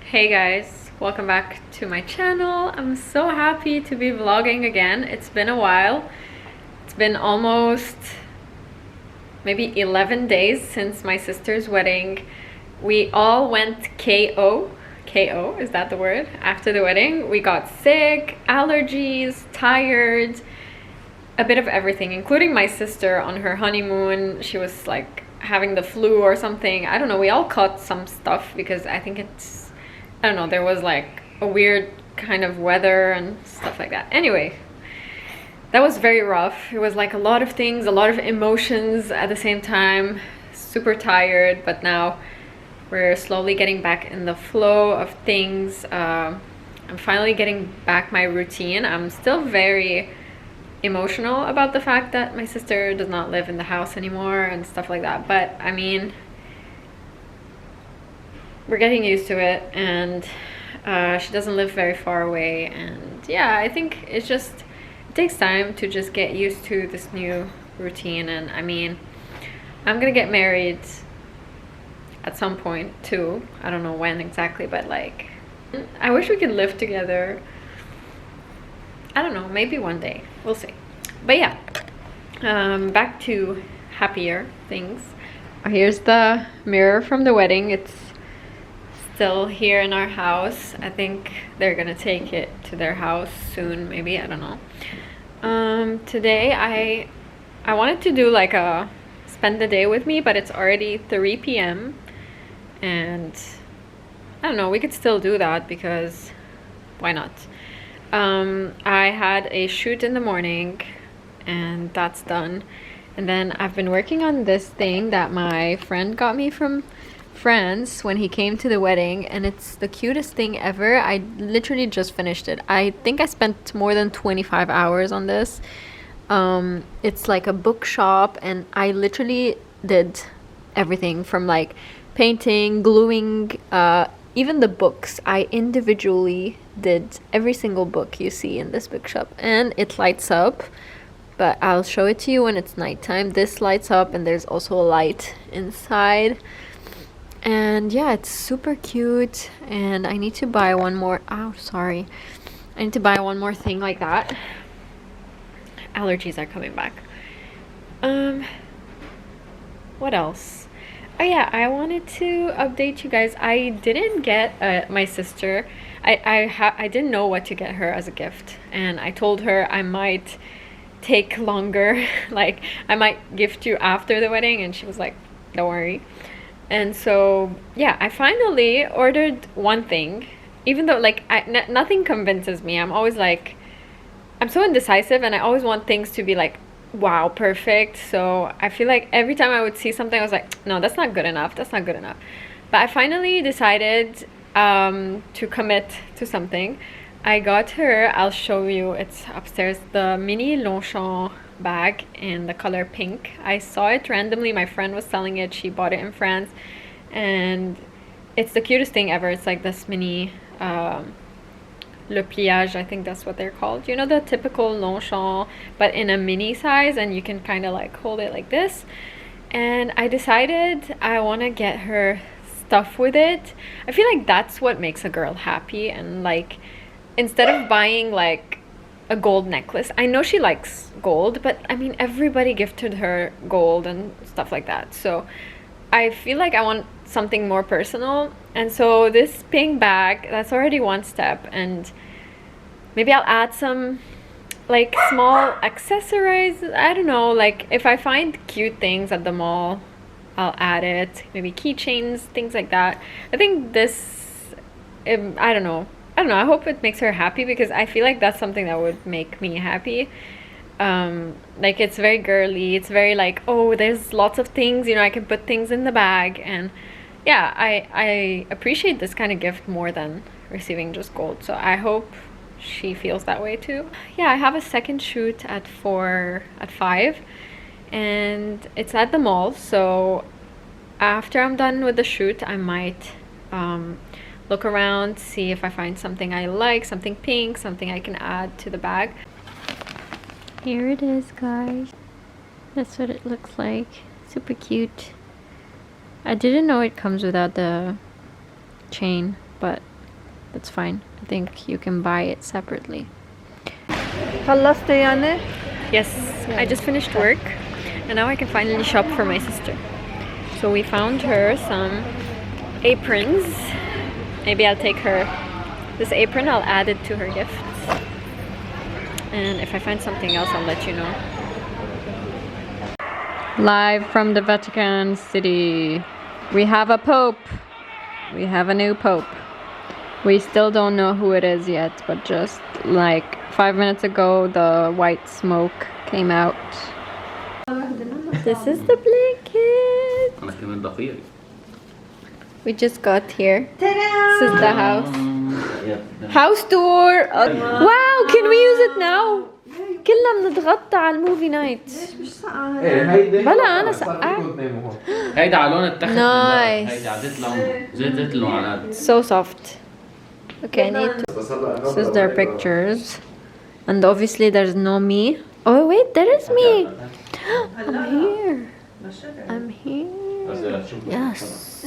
Hey guys, welcome back to my channel. I'm so happy to be vlogging again. It's been a while. It's been almost maybe 11 days since my sister's wedding. We all went KO. KO, is that the word? After the wedding, we got sick, allergies, tired, a bit of everything, including my sister on her honeymoon. She was like having the flu or something. I don't know, we all caught some stuff because I think I don't know, there was like a weird kind of weather and stuff like that. Anyway, that was very rough. It was like a lot of things, a lot of emotions at the same time. Super tired, but now we're slowly getting back in the flow of things. I'm finally getting back my routine. I'm still very emotional about the fact that my sister does not live in the house anymore and stuff like that, but I mean, we're getting used to it, and she doesn't live very far away, and yeah, I think it takes time to just get used to this new routine. And I mean, I'm gonna get married at some point too. I don't know when exactly, but like, I wish we could live together. I don't know, maybe one day, we'll see. But yeah, back to happier things. Here's the mirror from the wedding. It's still here in our house. I think they're gonna take it to their house soon, maybe, I don't know. Today I wanted to do like a spend the day with me, but it's already 3 p.m. and I don't know, we could still do that because why not? I had a shoot in the morning and that's done, and then I've been working on this thing that my friend got me from France when he came to the wedding, and it's the cutest thing ever. I literally just finished it. I think I spent more than 25 hours on this. It's like a bookshop, and I literally did everything from like painting, gluing, even the books. I individually did every single book you see in this bookshop, and it lights up, but I'll show it to you when it's nighttime. This lights up, and there's also a light inside. And yeah, it's super cute, and I need to buy one more. Oh, sorry. I need to buy one more thing like that. Allergies are coming back. What else? Oh yeah, I wanted to update you guys. I didn't get my sister. I didn't know what to get her as a gift, and I told her I might take longer. Like, I might gift you after the wedding, and she was like, "Don't worry." And so yeah, I finally ordered one thing, even though like nothing convinces me. I'm always like, I'm so indecisive, and I always want things to be like, wow, perfect. So I feel like every time I would see something, I was like, no, that's not good enough, that's not good enough. But I finally decided to commit to something. I got her, I'll show you, it's upstairs, the mini Longchamp bag in the color pink. I saw it randomly, my friend was selling it, she bought it in France, and it's the cutest thing ever. It's like this mini le pliage, I think that's what they're called, you know, the typical Longchamp, but in a mini size, and you can kind of like hold it like this. And I decided I want to get her stuff with it. I feel like that's what makes a girl happy, and like, instead of buying like a gold necklace, I know she likes gold, but I mean, everybody gifted her gold and stuff like that, so I feel like I want something more personal. And so this pink bag, that's already one step, and maybe I'll add some like small accessories. I don't know, like if I find cute things at the mall, I'll add it, maybe keychains, things like that. I think this, I don't know, I hope it makes her happy, because I feel like that's something that would make me happy. Like, it's very girly, it's very like, oh, there's lots of things, you know, I can put things in the bag. And yeah, I appreciate this kind of gift more than receiving just gold, so I hope she feels that way too. Yeah, I have a second shoot at 5, and it's at the mall, so after I'm done with the shoot, I might look around, see if I find something I like, something pink, something I can add to the bag. Here it is, guys. That's what it looks like. Super cute. I didn't know it comes without the chain, but it's fine. I think you can buy it separately. خلصت يعني؟ Yes, I just finished work and now I can finally shop for my sister. So we found her some aprons. Maybe I'll take her this apron, I'll add it to her gifts. And if I find something else, I'll let you know. Live from the Vatican City. We have a pope. We have a new pope. We still don't know who it is yet, but just like 5 minutes ago, the white smoke came out. This is the blanket. We just got here. This is the house. House tour. Wow, can we use it now? كلنا بنتغطى على الموفي نايت. بلا انا سقعت. هيدا على لون التخت. Nice. هيدا على زيت لون على. So soft. Okay, I need to. This is their pictures. And obviously there's no me. Oh wait, there is me. I'm here. I'm here. Yes.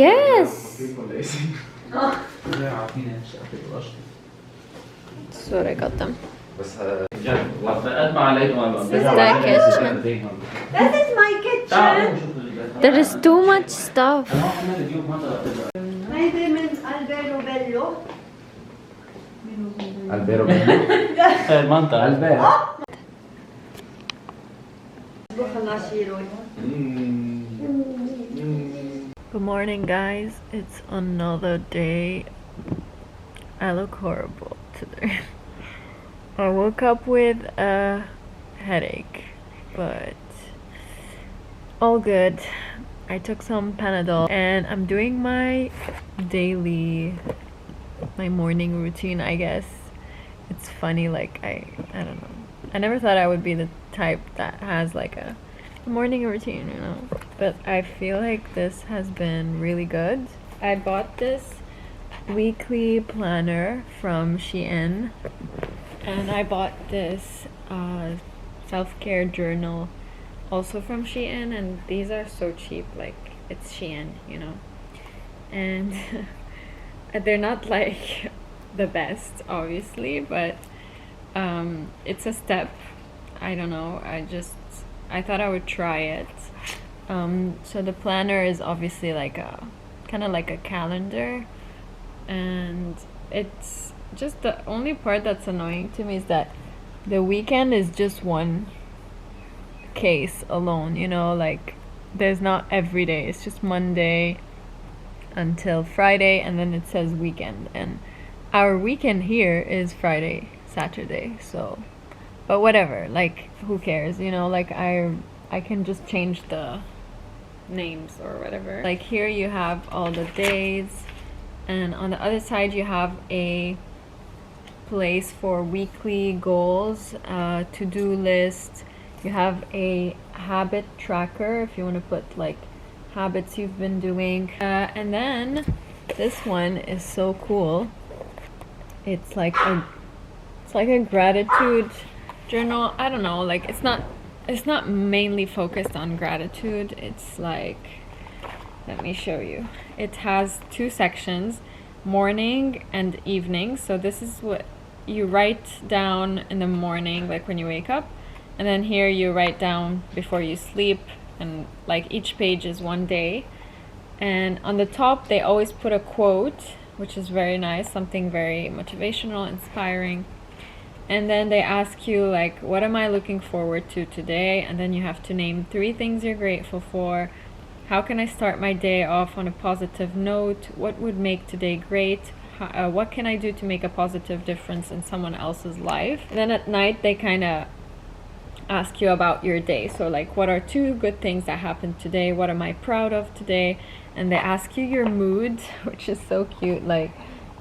Yes. That's what I got them. This is the kitchen. That is my kitchen. There is too much stuff. هيدي من البيرو بيلو. البيرو المنطقة البيرو. Good morning, guys. It's another day. I look horrible today. I woke up with a headache, but all good. I took some Panadol and I'm doing my morning routine, I guess. It's funny, like I don't know. I never thought I would be the type that has like a morning routine, you know, but I feel like this has been really good. I bought this weekly planner from Shein, and I bought this self-care journal also from Shein, and these are so cheap, like it's Shein, you know, and they're not like the best obviously, but it's a step. I don't know, I thought I would try it. So the planner is obviously like a kind of like a calendar, and it's just the only part that's annoying to me is that the weekend is just one case alone, you know, like there's not every day, it's just Monday until Friday, and then it says weekend, and our weekend here is Friday, Saturday, so but whatever, like who cares, you know, like I can just change the names or whatever. Like here you have all the days, and on the other side you have a place for weekly goals, to-do list. You have a habit tracker if you want to put like habits you've been doing, and then this one is so cool. It's like a gratitude journal. I don't know, like it's not mainly focused on gratitude. It's like, let me show you. It has 2 sections, morning and evening. So this is what you write down in the morning, like when you wake up, and then here you write down before you sleep, and like each page is one day. And on the top they always put a quote, which is very nice, something very motivational, inspiring. And then they ask you like, what am I looking forward to today? And then you have to name 3 things you're grateful for. How can I start my day off on a positive note? What would make today great? What can I do to make a positive difference in someone else's life? And then at night they kind of ask you about your day. So like, what are 2 good things that happened today? What am I proud of today? And they ask you your mood, which is so cute. Like,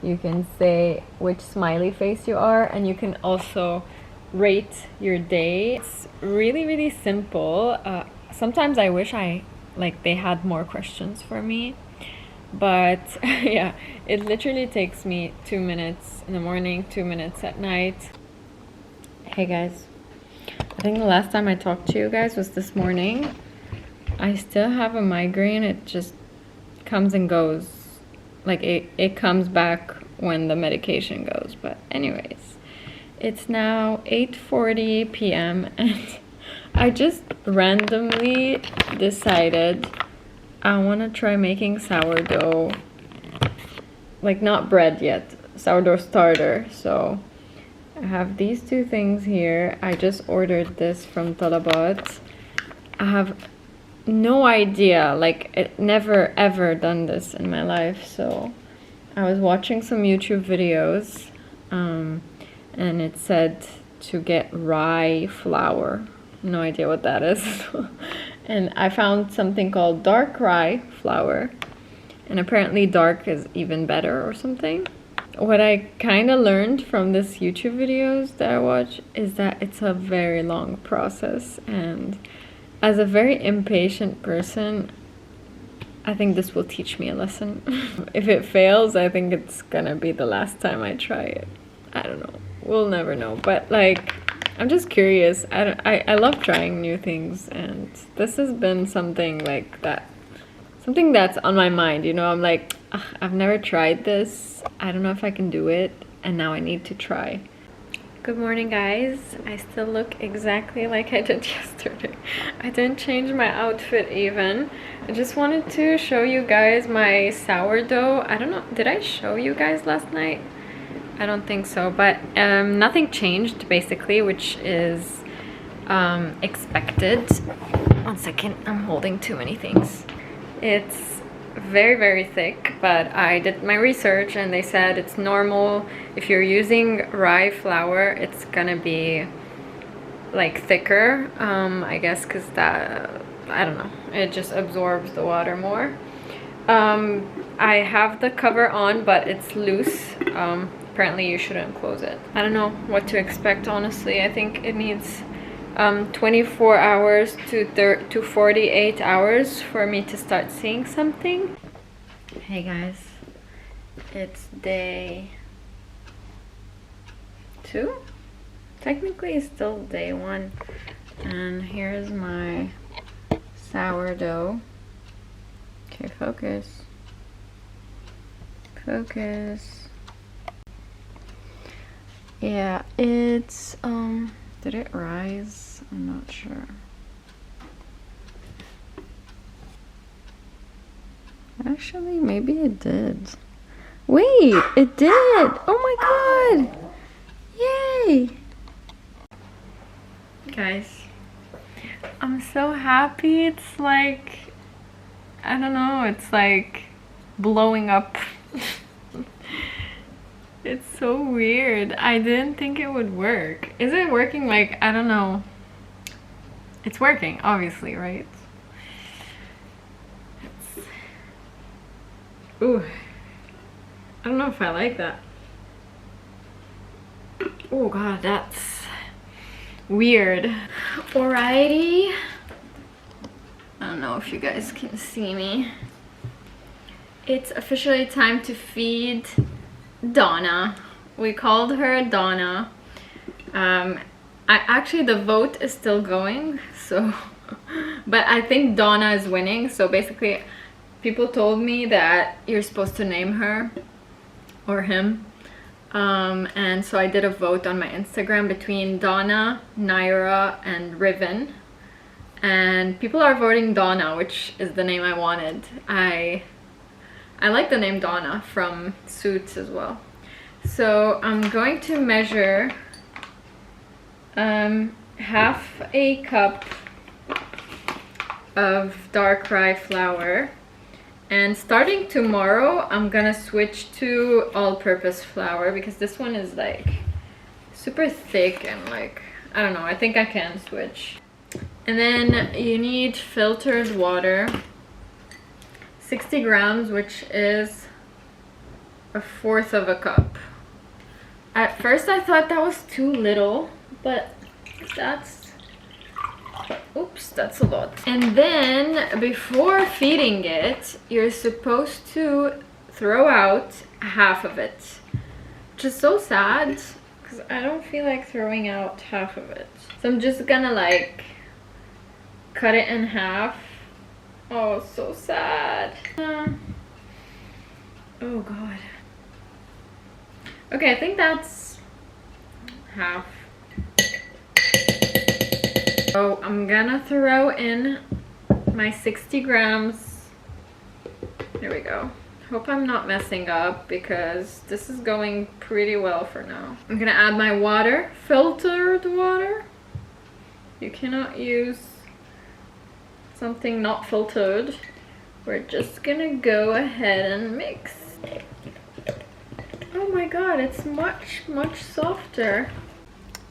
you can say which smiley face you are, and you can also rate your day. It's really, really simple. Sometimes I wish they had more questions for me, but yeah, it literally takes me 2 minutes in the morning, 2 minutes at night. Hey guys, I think the last time I talked to you guys was this morning. I still have a migraine. It just comes and goes. Like it comes back when the medication goes. But anyways, it's now 8:40 p.m. and I just randomly decided I want to try making sourdough. Like not bread yet, sourdough starter. So I have these two things here. I just ordered this from Talabat. I have no idea, like never ever done this in my life. So I was watching some YouTube videos and it said to get rye flour. No idea what that is. And I found something called dark rye flour, and apparently dark is even better or something. What I kind of learned from this YouTube videos that I watch is that it's a very long process, and as a very impatient person, I think this will teach me a lesson. If it fails, I think it's gonna be the last time I try it. I don't know. We'll never know. But like, I'm just curious. I love trying new things, and this has been something like that. Something that's on my mind, you know. I'm like, I've never tried this. I don't know if I can do it, and now I need to try. Good morning, guys. I still look exactly like I did yesterday. I didn't change my outfit even. I just wanted to show you guys my sourdough. I don't know, did I show you guys last night? I don't think so, but nothing changed basically, which is expected. 1 second, I'm holding too many things. It's very, very thick, but I did my research and they said it's normal. If you're using rye flour, it's gonna be like thicker, I guess, because that, I don't know, it just absorbs the water more. I have the cover on, but it's loose. Apparently you shouldn't close it. I don't know what to expect, honestly. I think it needs 24 hours to 48 hours for me to start seeing something. Hey guys, it's day 2? Technically it's still day 1. And here's my sourdough. Okay, focus. Focus. Yeah, it's did it rise? I'm not sure. Actually, maybe it did. Wait, it did! Oh my god! Yay! Guys, I'm so happy. It's like, I don't know, it's like blowing up. It's so weird. I didn't think it would work. Is it working? Like, I don't know. It's working, obviously, right? Ooh. I don't know if I like that. Oh god, that's weird. Alrighty. I don't know if you guys can see me. It's officially time to feed Donna. We called her Donna. Actually the vote is still going, so but I think Donna is winning. So basically people told me that you're supposed to name her or him, and so I did a vote on my Instagram between Donna, Naira, and Riven, and people are voting Donna, which is the name I wanted. I like the name Donna from Suits as well. So I'm going to measure half a cup of dark rye flour, and starting tomorrow I'm gonna switch to all-purpose flour because this one is like super thick and like, I don't know, I think I can switch. And then you need filtered water, 60 grams, which is 1/4 of a cup. At first I thought that was too little, but oops, that's a lot. And then before feeding it, you're supposed to throw out half of it, which is so sad because I don't feel like throwing out half of it. So I'm just gonna like cut it in half. Oh, so sad. Oh god. Okay, I think that's half. So I'm gonna throw in my 60 grams. There we go. Hope I'm not messing up because this is going pretty well for now. I'm gonna add my water, filtered water. You cannot use something not filtered. We're just gonna go ahead and mix. Oh my god, it's much softer.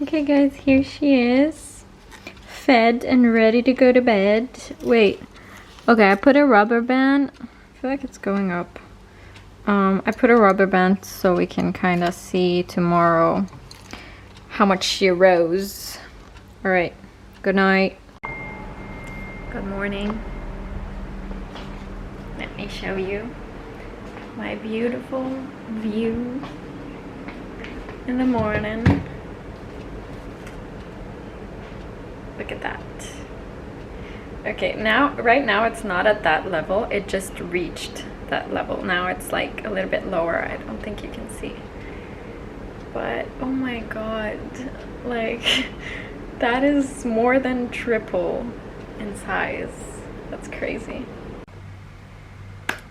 Okay guys, here she is. Fed and ready to go to bed. Wait. Okay, I put a rubber band. I feel like it's going up. I put a rubber band so we can kind of see tomorrow how much she rose. Alright, good night. Good morning. Let me show you my beautiful view in the morning. Look at that. Okay, now, right now it's not at that level. It just reached that level. Now it's like a little bit lower. I don't think you can see. But, oh my god. Like, that is more than triple in size. That's crazy.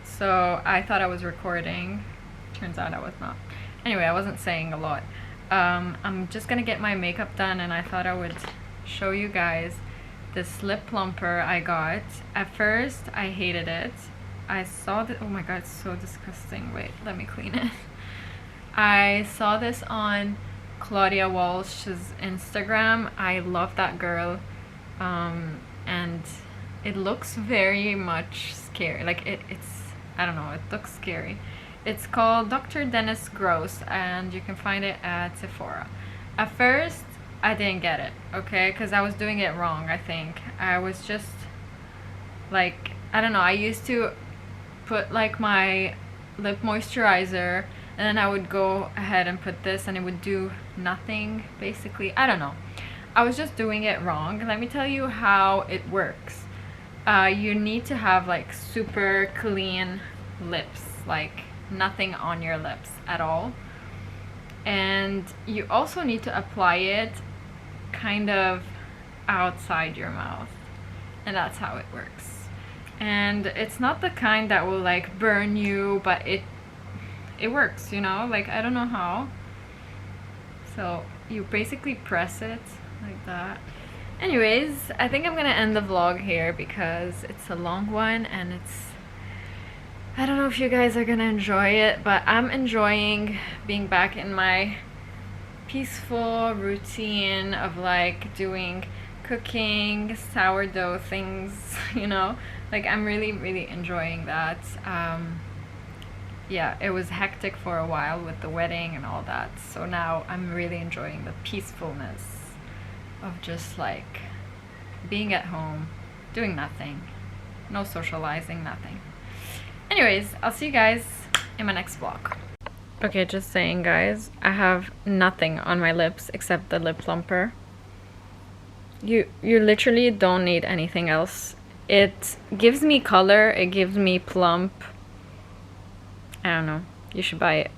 So, I thought I was recording. Turns out I was not. Anyway, I wasn't saying a lot. I'm just gonna get my makeup done and I thought I would show you guys this lip plumper I got. At first I hated it. I saw that, oh my god, it's so disgusting. Wait, let me clean it. I saw this on Claudia Walsh's Instagram. I love that girl. And it looks very much scary. Like it's, I don't know, it looks scary. It's called Dr. Dennis Gross and you can find it at Sephora. At first I didn't get it, okay, because I was doing it wrong. I think I was just like, I don't know, I used to put like my lip moisturizer and then I would go ahead and put this and it would do nothing basically. I don't know, I was just doing it wrong. Let me tell you how it works. You need to have like super clean lips, like nothing on your lips at all, and you also need to apply it kind of outside your mouth, and that's how it works. And it's not the kind that will like burn you, but it works, you know, like I don't know how. So you basically press it like that. Anyways, I think I'm gonna end the vlog here because it's a long one and it's, I don't know if you guys are gonna enjoy it, but I'm enjoying being back in my peaceful routine of like doing cooking, sourdough things, you know, like I'm really enjoying that. Yeah, it was hectic for a while with the wedding and all that, so now I'm really enjoying the peacefulness of just like being at home, doing nothing, no socializing, nothing. Anyways, I'll see you guys in my next vlog. Okay, just saying guys, I have nothing on my lips except the lip plumper. You literally don't need anything else. It gives me color, it gives me plump. I don't know, you should buy it.